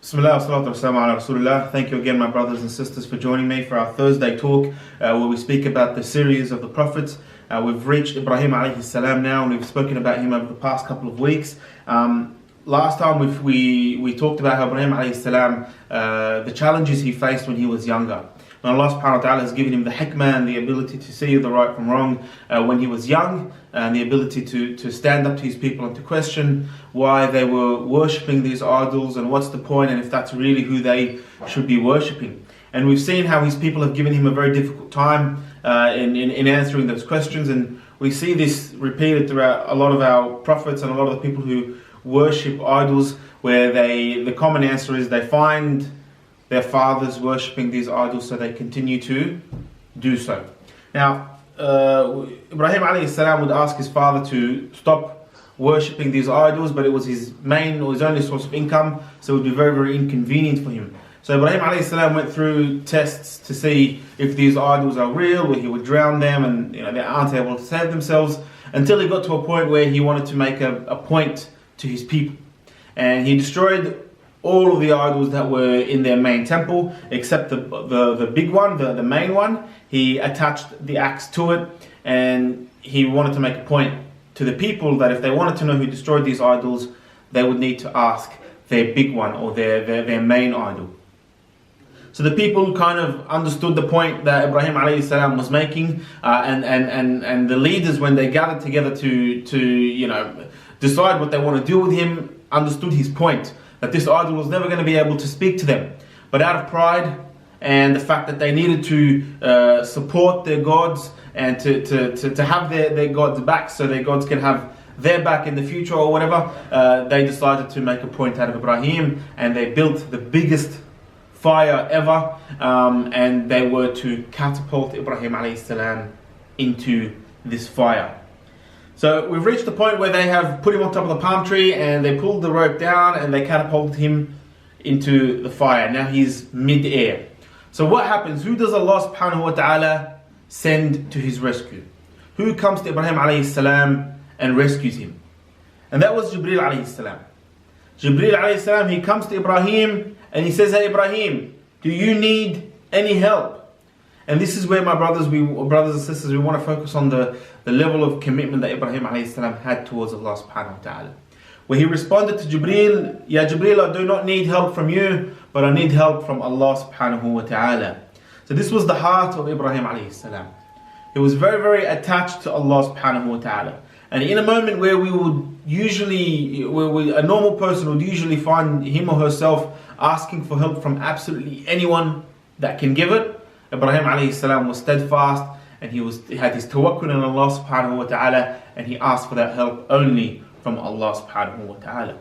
Bismillah, salatu wassalamu ala Rasulullah. Thank you again, my brothers and sisters, for joining me for our Thursday talk where we speak about the series of the prophets. We've reached Ibrahim alayhi salam now, and we've spoken about him over the past couple of weeks. Last time we talked about how Ibrahim alayhi salam, the challenges he faced when he was younger. And Allah subhanahu wa ta'ala has given him the hikmah and the ability to see the right from wrong when he was young, and the ability to stand up to his people and to question why they were worshipping these idols and what's the point, and if that's really who they should be worshipping. And we've seen how his people have given him a very difficult time in answering those questions, and we see this repeated throughout a lot of our prophets and a lot of the people who worship idols, where the common answer is they find their fathers worshipping these idols, so they continue to do so. Now, Ibrahim alayhi salam would ask his father to stop worshipping these idols, but it was his main or his only source of income, so it would be very, very inconvenient for him. So Ibrahim alayhi salam went through tests to see if these idols are real, where he would drown them, and they aren't able to save themselves, until he got to a point where he wanted to make a point to his people. And he destroyed all of the idols that were in their main temple, except the big one, the main one. He attached the axe to it, and he wanted to make a point to the people that if they wanted to know who destroyed these idols, they would need to ask their big one, or their main idol. So the people kind of understood the point that Ibrahim alayhi salam was making, and the leaders, when they gathered together to decide what they want to do with him, understood his point, that this idol was never going to be able to speak to them. But out of pride and the fact that they needed to support their gods and to have their gods back, so their gods can have their back in the future or whatever, they decided to make a point out of Ibrahim, and they built the biggest fire ever, and they were to catapult Ibrahim alayhi salam into this fire. So we've reached the point where they have put him on top of the palm tree, and they pulled the rope down and they catapulted him into the fire. Now he's mid-air. So what happens? Who does Allah subhanahu wa ta'ala send to his rescue? Who comes to Ibrahim alayhi salam and rescues him? And that was Jibreel alayhi salam. Jibreel alayhi salam, he comes to Ibrahim and he says, "Hey Ibrahim, do you need any help?" And this is where, my brothers and sisters, we want to focus on the level of commitment that Ibrahim alayhi salam had towards Allah subhanahu wa ta'ala. Where he responded to Jibreel, "Ya Jibreel, I do not need help from you, but I need help from Allah subhanahu wa ta'ala." So this was the heart of Ibrahim alayhi salam. He was very, very attached to Allah subhanahu wa ta'ala. And in a moment where a normal person would usually find him or herself asking for help from absolutely anyone that can give it, Ibrahim alayhi salam was steadfast, and he had his tawakkul on Allah subhanahu wa ta'ala, and he asked for that help only from Allah subhanahu wa ta'ala.